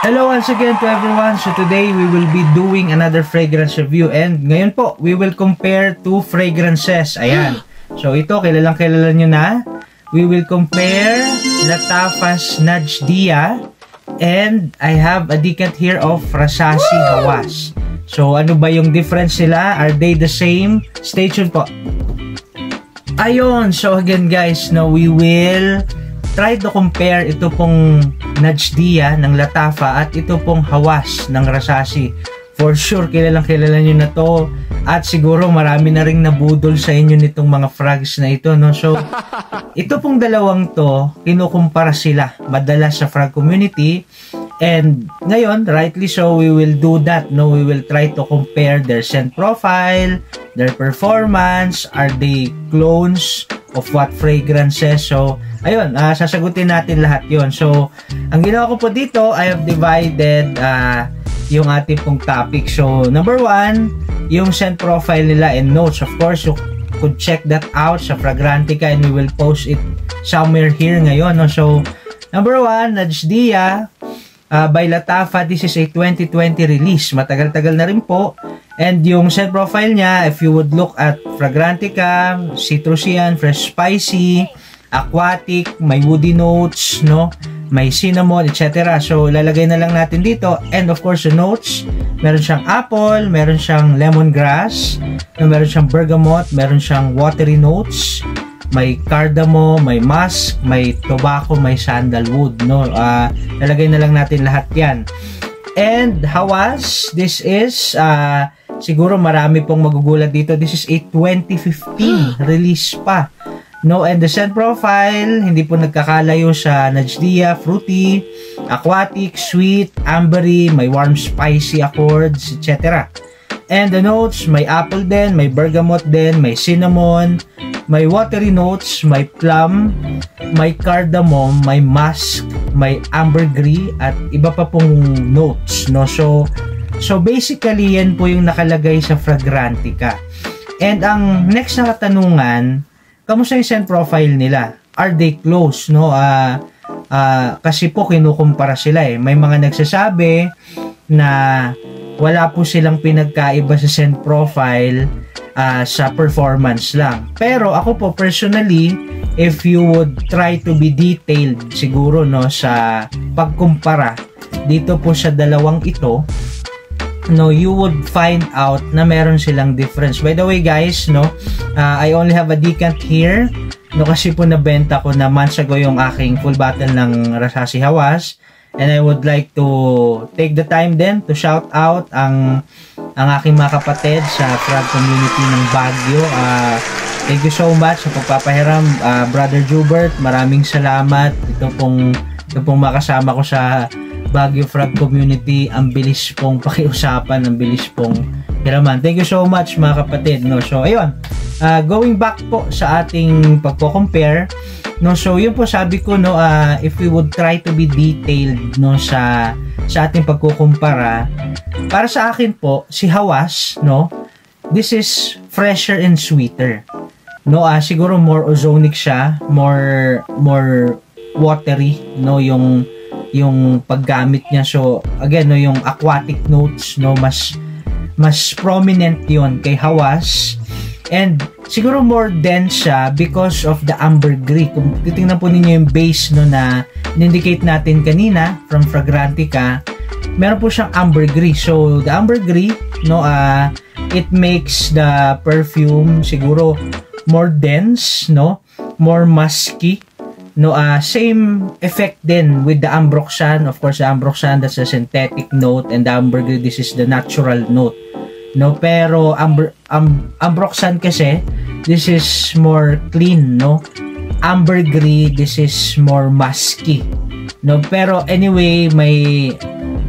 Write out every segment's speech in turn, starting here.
Hello once again to everyone. So today we will be doing another fragrance review and ngayon po we will compare two fragrances. Ayan. So ito kilala nyo na. We will compare Lattafa's Nudge Dia and I have a decant here of Rasasi Hawas. So ano ba yung difference nila? Are they the same? Stay tuned po. Ayun. So again guys, now we will try to compare ito pong Nudge Dia ng Lattafa at ito pong Hawas ng Rasasi. For sure, kilala nyo na to at siguro marami na ring nabudol sa inyo nitong mga frags na ito, no? So, ito pong dalawang to, kinukumpara sila madalas sa frag community and ngayon, rightly so, we will do that, no? We will try to compare their scent profile, their performance, are they clones of what fragrances? So, ayun, sasagutin natin lahat yon. So, ang ginawa ko po dito, I have divided yung ating pong topic. So, number 1, yung scent profile nila and notes. Of course, you could check that out sa Fragrantica and we will post it somewhere here ngayon. No? So, number 1, Nudge Dia by Lattafa. This is a 2020 release. Matagal-tagal na rin po. And yung scent profile niya, if you would look at Fragrantica, citrusy yan, fresh spicy, aquatic, may woody notes, no? May cinnamon, etc. So, lalagay na lang natin dito. And of course, the notes, meron siyang apple, meron siyang lemongrass, meron siyang bergamot, meron siyang watery notes, may cardamom, may musk, may tobacco, may sandalwood, no? Lalagay na lang natin lahat yan. And Hawas, this is, siguro marami pong magugulat dito. This is a 2015 release pa. No, and the scent profile, hindi po nagkakalayo sa Nudge Dia, fruity, aquatic, sweet, ambery, may warm spicy accords, etc. And the notes, may apple din, may bergamot din, may cinnamon, may watery notes, may plum, may cardamom, may musk, may ambergris, at iba pa pong notes, no? So basically, yan po yung nakalagay sa Fragrantica. And ang next na katanungan, kamusta yung scent profile nila? Are they close, no? Kasi po kinukumpara sila eh. May mga nagsasabi na wala po silang pinagkaiba sa scent profile sa performance lang. Pero ako po personally, if you would try to be detailed siguro, no, sa pagkumpara dito po sa dalawang ito, no, you would find out na meron silang difference. By the way guys, no, I only have a decant here, no, kasi po nabenta ko na months ago yung aking full bottle ng Rasasi Hawas, and I would like to take the time then to shout out ang aking mga kapatid sa frag community ng Baguio. Thank you so much sa pagpapahiram, Brother Jubert, maraming salamat. Ito pong makasama ko sa Baguio Frag Community, ang bilis pong pakiusapan, ang bilis pong hiraman. Thank you so much mga kapatid, no? So ayun, going back po sa ating pagko-compare, no? So yun po sabi ko, no, if we would try to be detailed, no, sa ating pagkukumpara, para sa akin po si Hawas, no, this is fresher and sweeter, no? Siguro more ozonic siya, more watery, no, yung paggamit niya. So again, no, yung aquatic notes, no, mas prominent yon kay Hawas, and siguro more dense siya because of the ambergris. Kung titingnan po ninyo yung base, no, na indicate natin kanina from Fragrantica, meron po siyang ambergris. So the ambergris, no, it makes the perfume siguro more dense, no, more musky, no. Same effect din with the ambroxan. Of course, the ambroxan, that's a synthetic note, and the ambergris, this is the natural note, no. Pero ambroxan kasi, this is more clean, no. Ambergris, this is more musky, no. Pero anyway, may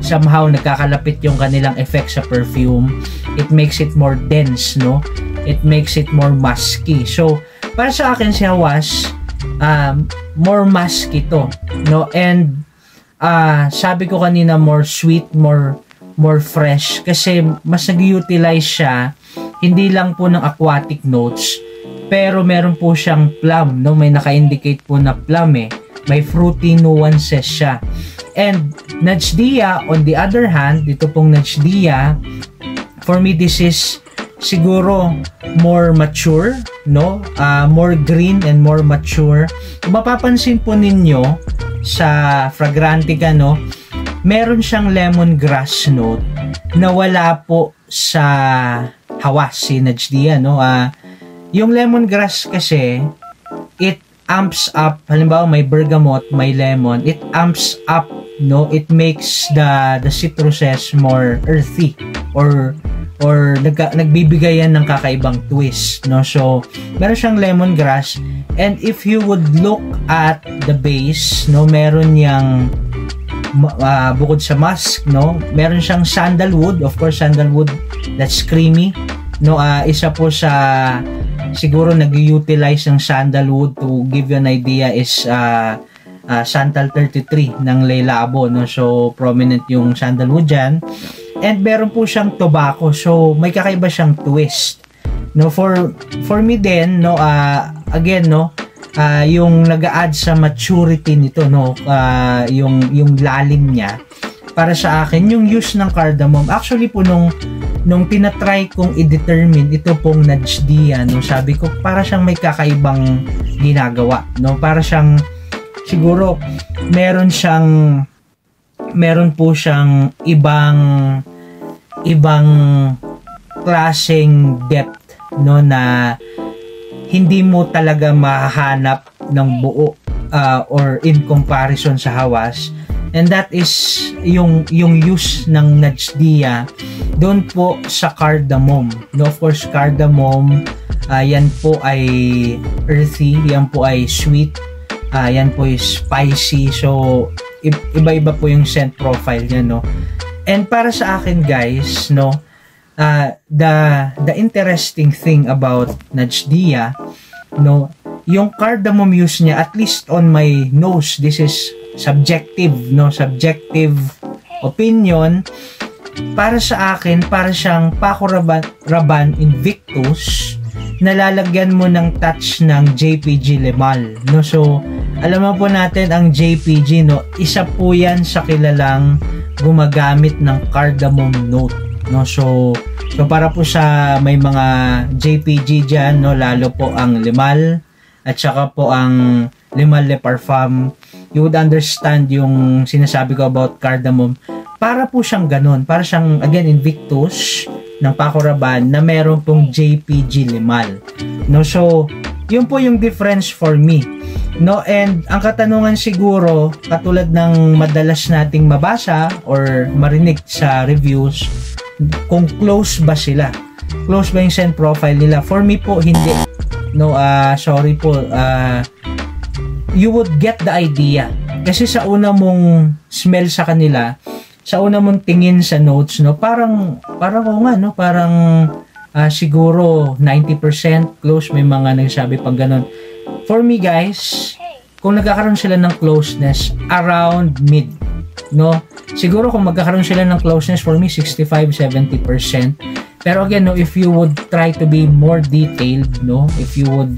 somehow nagkakalapit yung kanilang effect sa perfume. It makes it more dense, no. It makes it more musky. So para sa akin si Hawas, more musky to, no. And sabi ko kanina, more sweet, more fresh, kasi mas nag-utilize siya hindi lang po ng aquatic notes, pero meron po siyang plum, no. May naka-indicate po na plum eh. May fruity nuances siya. And Najdia, on the other hand, dito pong Najdia, for me this is siguro more mature, no? More green and more mature. Kung mapapansin po ninyo sa Fragrantica, no, meron siyang lemongrass note na wala po sa Hawas si Najdia, no? Yung lemongrass kasi, it amps up, halimbawa may bergamot, may lemon, it amps up, no? It makes the citruses more earthy or nagbibigay yan ng kakaibang twist, no? So meron siyang lemongrass, and if you would look at the base, no, meron yang bukod sa musk, no, meron siyang sandalwood. Of course, sandalwood, that's creamy, no. Isa po sa siguro nag-utilize ng sandalwood, to give you an idea, is Santal 33 ng Leila Abo, no. So prominent yung sandalwood dyan, and meron po siyang tobacco, so may kakaiba siyang twist, no. For me din, no, again, no, yung nag-a-add sa maturity nito, no, yung lalim niya, para sa akin yung use ng cardamom. Actually po nung tinatry kong i-determine ito pong Najdia, no, sabi ko para siyang may kakaibang ginagawa, no. Para siyang siguro meron po siyang ibang klaseng depth, no, na hindi mo talaga mahahanap ng buo or in comparison sa Hawas. And that is yung use ng Najdia doon po sa cardamom, no. Of course, cardamom, yan po ay earthy, yan po ay sweet, yan po is spicy, so iba-iba po yung scent profile niya, no. And para sa akin, guys, no, the interesting thing about Najdia, no, yung cardamom use niya, at least on my nose, this is subjective, no, subjective opinion, para sa akin, para siyang Paco Rabanne Invictus na lalagyan mo ng touch ng JPG Limal, no. So alam mo po natin ang JPG, no, isa po yan sa kilalang gumagamit ng cardamom note, no. So para po sa may mga JPG dyan, no, lalo po ang Limal at saka po ang Limal Le Parfum, you would understand yung sinasabi ko about cardamom. Para po siyang ganun, para siyang, again, Invictus ng Paco Rabanne na meron pong JPG Limal, no. So yun po yung difference for me, no. And ang katanungan siguro, katulad ng madalas nating mabasa or marinig sa reviews, kung close ba sila, close ba yung scent profile nila. For me po, hindi, no. Sorry po, you would get the idea kasi sa una mong smell sa kanila, sa una mong tingin sa notes, no, parang o nga, no, parang siguro 90% close, may mga nagsabi pang ganun. For me, guys, kung nagkakaroon sila ng closeness around mid, no, siguro kung magkakaroon sila ng closeness, for me 65-70%. Pero again, no, if you would try to be more detailed, no, if you would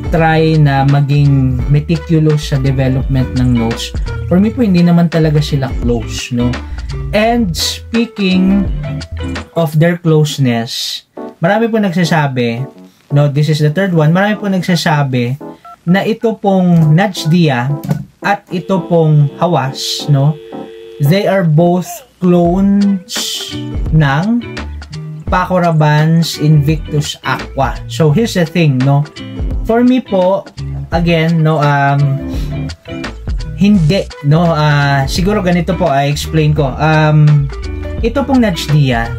try na maging meticulous sa development ng notes, for me po hindi naman talaga sila close, no. And speaking of their closeness, marami po nagsasabi, no, this is the third one, marami po nagsasabi na ito pong Najdia at ito pong Hawas, no, they are both clones ng Paco Rabanne's Invictus Aqua. So here's the thing, no, for me po, again, no, hindi, no, siguro ganito po, I-explain ko. Ito pong Najdia,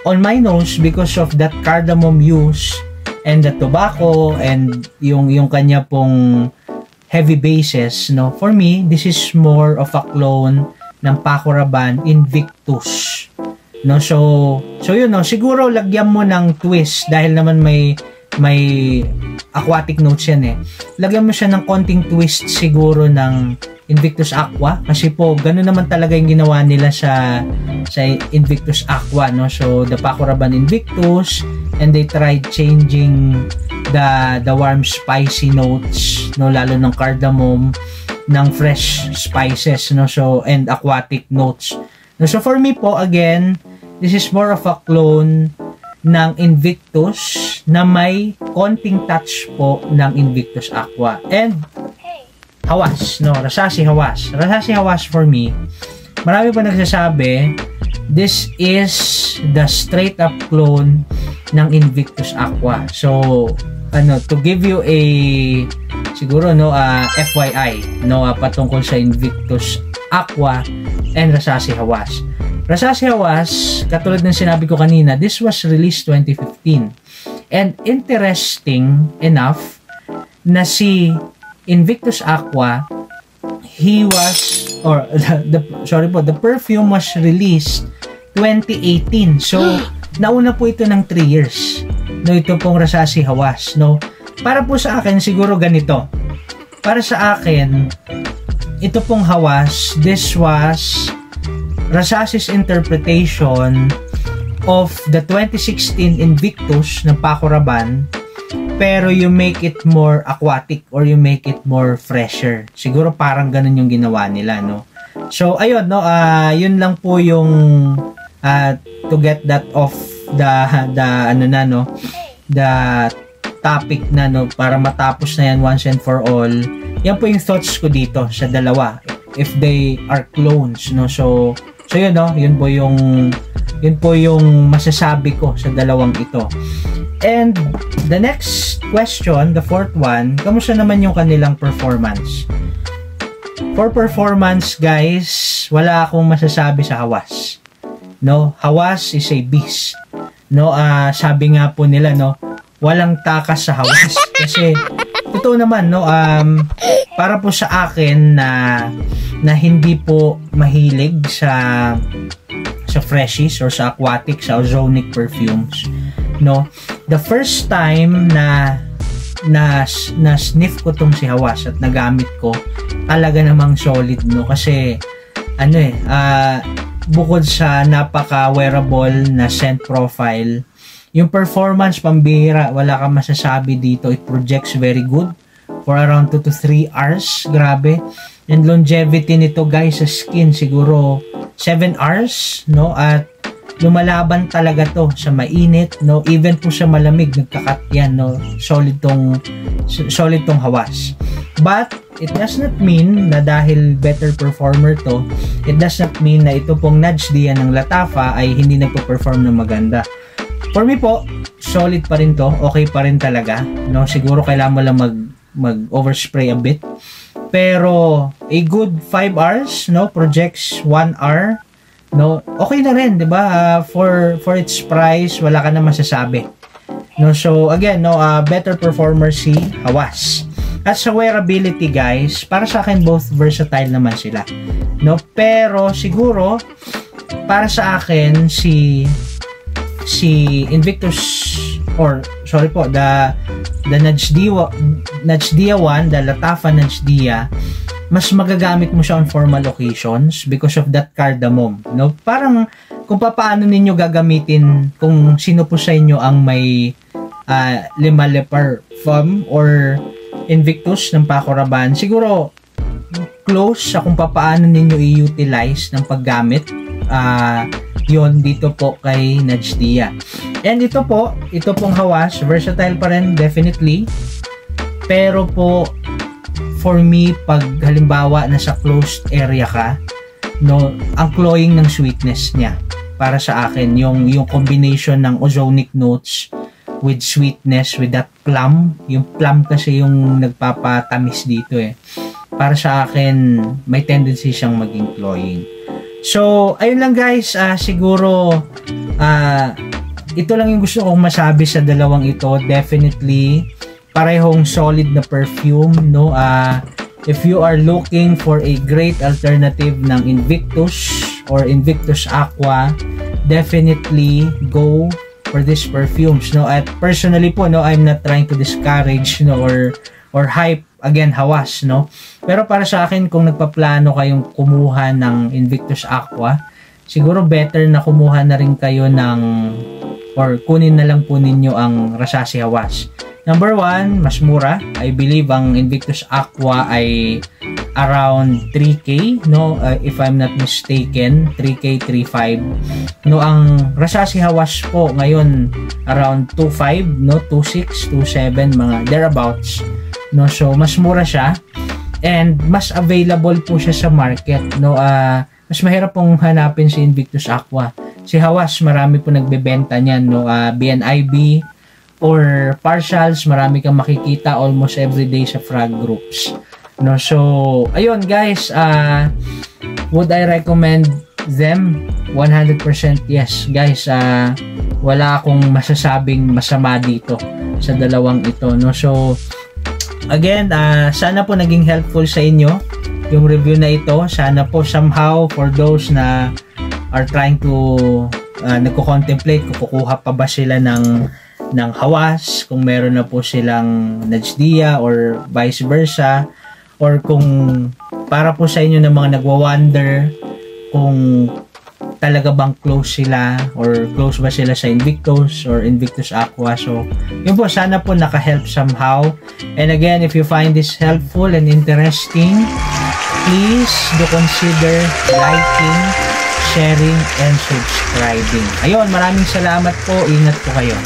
on my nose, because of that cardamom use and the tobacco and yung kanya pong heavy bases, no, for me, this is more of a clone ng Paco Rabanne Invictus, no. So yun, no, siguro lagyan mo ng twist dahil naman may aquatic notes yan, eh. Lagyan mo siya ng konting twist siguro ng Invictus Aqua, kasi po ganoon naman talaga yung ginawa nila sa Invictus Aqua, no. So the Paco Rabanne Invictus, and they tried changing the warm spicy notes, no, lalo ng cardamom, ng fresh spices, no? So, and aquatic notes. No, so for me po, again, this is more of a clone ng Invictus na may konting touch po ng Invictus Aqua. And Hawas, no? Rasashi Hawas. Rasashi Hawas for me, marami pa nagsasabi, this is the straight up clone ng Invictus Aqua. So, to give you a siguro FYI, patungkol sa Invictus Aqua and Rasashi Hawas. Rasashi Hawas, katulad ng sinabi ko kanina, this was released 2015. And interesting enough na si Invictus Aqua, he was, or the perfume was released 2018. So, nauna po ito ng 3 years. No, ito pong Rasashi Hawas, no. Para po sa akin siguro ganito. Para sa akin, ito pong Hawas, this was Rasashi's interpretation of the 2016 Invictus ng Paco Rabanne, pero you make it more aquatic or you make it more fresher. Siguro parang ganun yung ginawa nila, no. So ayun, no, yun lang po yung to get that off the topic na, no, para matapos na yan once and for all. Yan po yung thoughts ko dito sa dalawa, if they are clones, no. So yun, no, yun po yung masasabi ko sa dalawang ito. And the next question, the fourth one, kamusta naman yung kanilang performance? For performance, guys, wala akong masasabi sa Hawas. No, Hawas is a beast. No, sabi nga po nila, no, walang takas sa Hawas. Kasi totoo naman, no, para po sa akin na hindi po mahilig sa freshies or sa aquatic, sa ozonic perfumes, no, the first time na sniff ko tong si Hawas at nagamit ko, talaga namang solid, no, kasi bukod sa napaka wearable na scent profile, yung performance pambihira, wala kang masasabi dito. It projects very good for around 2 to 3 hours, grabe. And longevity nito, guys, sa skin siguro 7 hours, no, at lumalaban talaga to sa mainit, no, even po sa malamig nagkakat yan, no. Solid tong Hawas. But it does not mean na dahil better performer to, it does not mean na ito pong Najdia ng Lattafa ay hindi nagpo-perform ng maganda. For me po, solid pa rin to, okay pa rin talaga, no. Siguro kailangan mo lang mag-overspray a bit. Pero a good 5 hours, no, projects 1 hour, no, okay na rin, 'di ba? For its price, wala ka na masasabi. No, so again, no, better performer si Hawas. At sa wearability, guys, para sa akin both versatile naman sila. No, pero siguro para sa akin si Invictus, or sorry po, the Najdia one, the Lattafa Najdia, mas magagamit mo siya on formal occasions because of that cardamom, no? Parang kung paano ninyo gagamitin, kung sino po sa inyo ang may Lima Le Parfum or Invictus ng Paco Rabanne, siguro close sa kung paano ninyo i-utilize ng paggamit yon dito po kay Najdia. And ito pong Hawas, versatile pa rin, definitely. Pero po, for me, pag halimbawa nasa closed area ka, no, ang cloying ng sweetness niya, para sa akin, yung combination ng ozonic notes with sweetness, with that plum, yung plum kasi yung nagpapatamis dito para sa akin, may tendency siyang maging cloying. So, ayun lang, guys, siguro ito lang yung gusto kong masabi sa dalawang ito. Definitely parehong solid na perfume, no. If you are looking for a great alternative ng Invictus or Invictus Aqua, definitely go for these perfumes, no. At personally po, no, I'm not trying to discourage, no, or hype again Hawas, no. Pero para sa akin, kung nagpaplano kayong kumuha ng Invictus Aqua, siguro better na kumuha na rin kayo ng, or kunin na lang po ninyo ang Rasashi Hawas. Number 1, mas mura. I believe ang Invictus Aqua ay around 3K, no? If I'm not mistaken, 3K, 3.5. No, ang Rasashi Hawas po ngayon around 2.5, no? 2.6, 2.7, mga thereabouts. No, so mas mura siya and mas available po siya sa market, no? Mas mahirap pong hanapin si Invictus Aqua. Si Hawas, marami po nagbebenta niyan, no? BNIB or partials, marami kang makikita almost every day sa frag groups. No, so ayun guys, would I recommend them? 100% yes guys. Wala akong masasabing masama dito sa dalawang ito, no? So again, sana po naging helpful sa inyo yung review na ito. Sana po somehow for those na are trying to nagko-contemplate kung kukuha pa ba sila ng Hawas, kung meron na po silang Najdia or vice versa, or kung para po sa inyo na mga nagwa-wonder kung talaga bang close sila or close ba sila sa Invictus or Invictus Aqua. So yun po, sana po naka-help somehow. And again, if you find this helpful and interesting, please do consider liking, sharing, and subscribing. Ayun, maraming salamat po. Ingat po kayo.